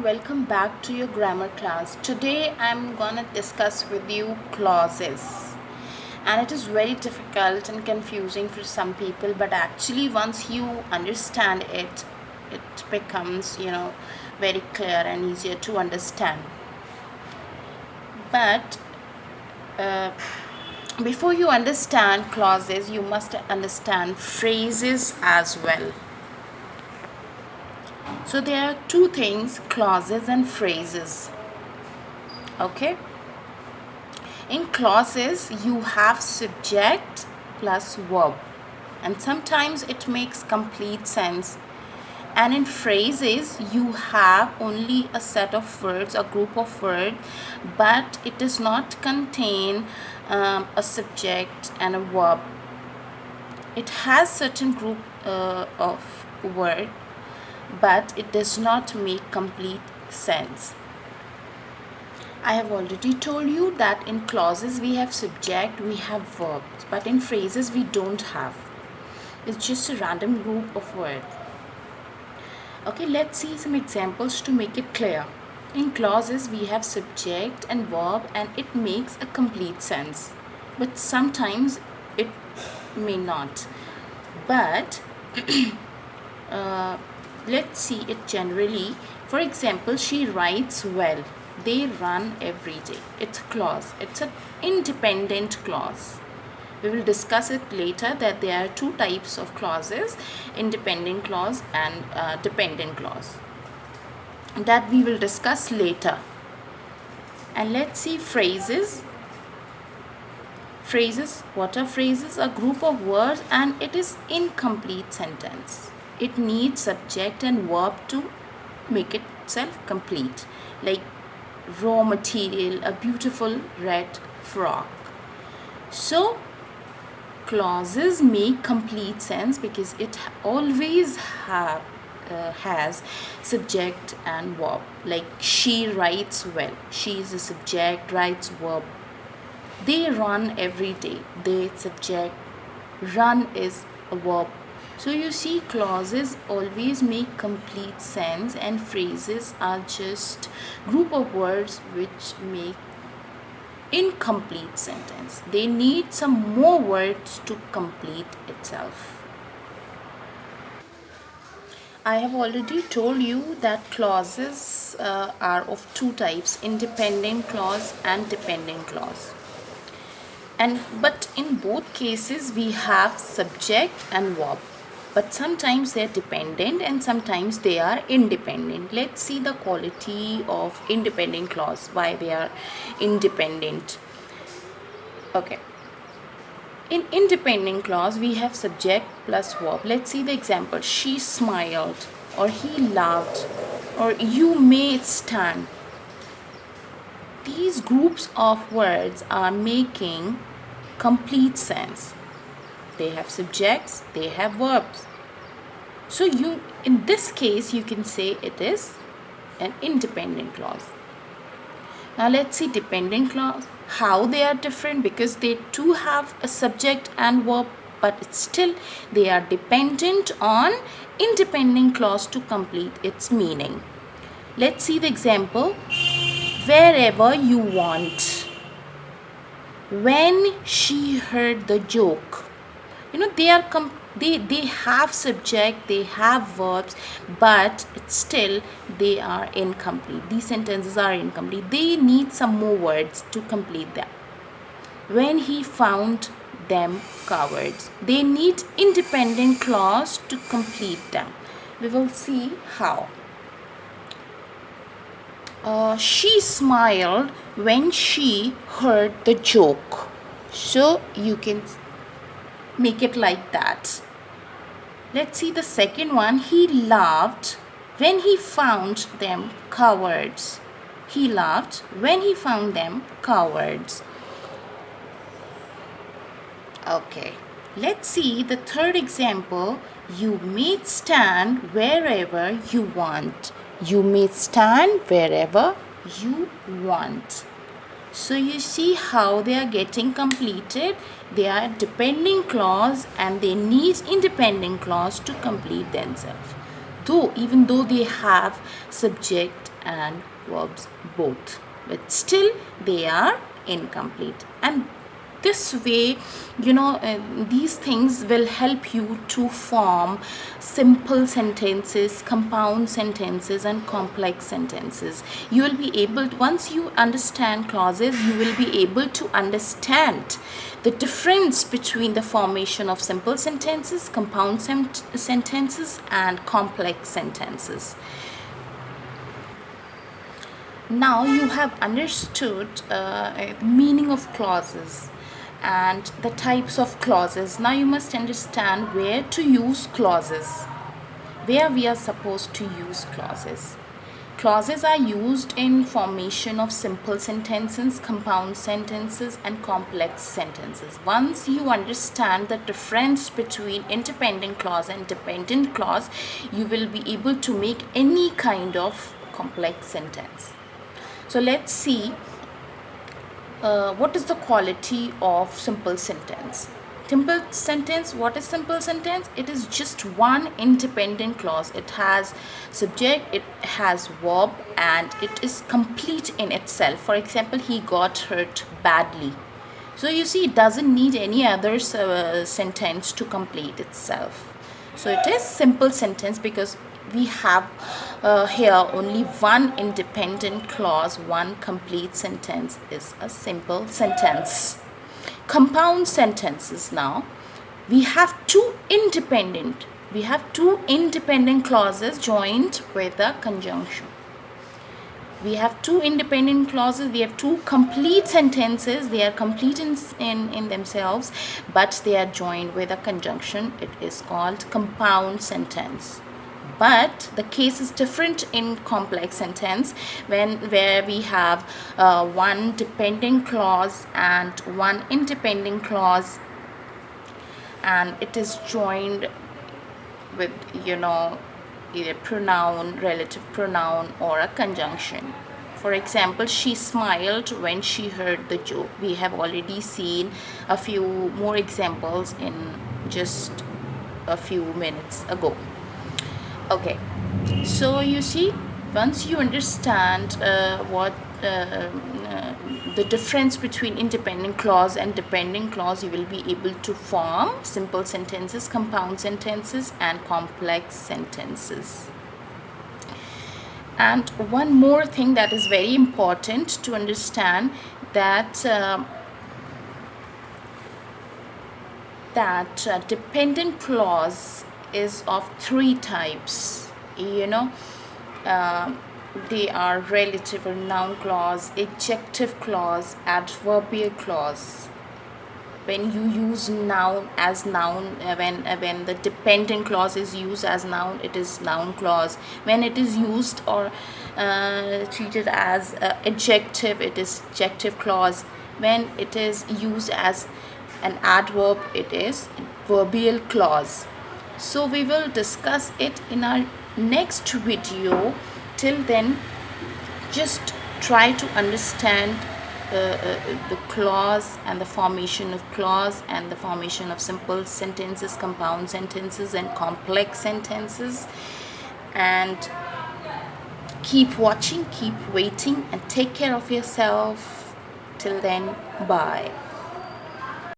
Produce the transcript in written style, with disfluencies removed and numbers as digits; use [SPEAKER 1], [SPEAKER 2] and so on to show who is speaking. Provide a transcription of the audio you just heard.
[SPEAKER 1] welcome back to your grammar class. Today I'm gonna discuss with you clauses, and it is very difficult and confusing for some people, but actually once you understand it, it becomes very clear and easier to understand. But before you understand clauses, you must understand phrases as well. So there are two things, clauses and phrases. Okay, in clauses you have subject plus verb, and sometimes it makes complete sense. And in phrases you have only a set of words, a group of words, but it does not contain a subject and a verb. It has certain group of word, but it does not make complete sense. I have already told you that in clauses we have subject, we have verbs, but in phrases we don't have. It's just a random group of words. Okay, let's see some examples to make it clear. In clauses we have subject and verb, and it makes a complete sense, but sometimes it may not. But let's see it generally. For example, she writes well, they run every day. It's a clause, it's an independent clause. We will discuss it later that there are two types of clauses, independent clause and dependent clause. That we will discuss later. And let's see phrases. Phrases, what are phrases? A group of words, and it is incomplete sentence. It needs subject and verb to make itself complete. Like raw material, a beautiful red frock. So clauses make complete sense because it always has subject and verb. Like she writes well, she is a subject, writes verb. They run every day, they subject, run is a verb. So you see, clauses always make complete sense, and phrases are just group of words which make incomplete sentence. They need some more words to complete itself. I have already told you that clauses are of two types, independent clause and dependent clause. But in both cases we have subject and verb, but sometimes they are dependent and sometimes they are independent. Let's see the quality of independent clause, why they are independent. Okay, in independent clause we have subject plus verb. Let's see the example. She smiled, or he laughed, or you may stand. These groups of words are making complete sense. They have subjects, they have verbs. So you, in this case, you can say it is an independent clause. Now let's see dependent clause, how they are different, because they too have a subject and verb, but still they are dependent on independent clause to complete its meaning. Let's see the example. Wherever you want. When she heard the joke. They are they have subject, they have verbs, but still they are incomplete. These sentences are incomplete. They need some more words to complete them. When he found them cowards. They need independent clause to complete them. We will see how. She smiled when she heard the joke. So you can make it like that. Let's see the second one. He laughed when he found them cowards. He laughed when he found them cowards. Okay, let's see the third example. You may stand wherever you want. You may stand wherever you want. So you see how they are getting completed. They are dependent clause and they need independent clause to complete themselves. Even though they have subject and verbs both, but still they are incomplete. And this way, these things will help you to form simple sentences, compound sentences, and complex sentences. You will be able, once you understand clauses, you will be able to understand the difference between the formation of simple sentences, compound sentences, and complex sentences. Now you have understood meaning of clauses and the types of clauses. Now you must understand where to use clauses, where we are supposed to use clauses. Clauses are used in formation of simple sentences, compound sentences, and complex sentences. Once you understand the difference between independent clause and dependent clause, you will be able to make any kind of complex sentence. So let's see what is the quality of simple sentence. Simple sentence, what is simple sentence? It is just one independent clause. It has subject, it has verb, and it is complete in itself. For example, he got hurt badly. So you see, it doesn't need any other sentence to complete itself. So it is simple sentence because we have here only one independent clause. One complete sentence is a simple sentence. Compound sentences, now we have two independent clauses joined with a conjunction. We have two independent clauses, we have two complete sentences. They are complete in themselves, but they are joined with a conjunction. It is called compound sentence. But the case is different in complex sentence, where we have one dependent clause and one independent clause, and it is joined with either pronoun, relative pronoun, or a conjunction. For example, she smiled when she heard the joke. We have already seen a few more examples in just a few minutes ago. Okay, so you see, once you understand what the difference between independent clause and dependent clause, you will be able to form simple sentences, compound sentences, and complex sentences. And one more thing that is very important to understand, that dependent clause is of three types. They are relative or noun clause, adjective clause, adverbial clause. When you use noun as noun, when the dependent clause is used as noun, it is noun clause. When it is used or treated as adjective, it is adjective clause. When it is used as an adverb, it is adverbial clause. So we will discuss it in our next video. Till then, just try to understand the clause and the formation of clause and the formation of simple sentences, compound sentences, and complex sentences. And keep watching, keep waiting, and take care of yourself. Till then, bye.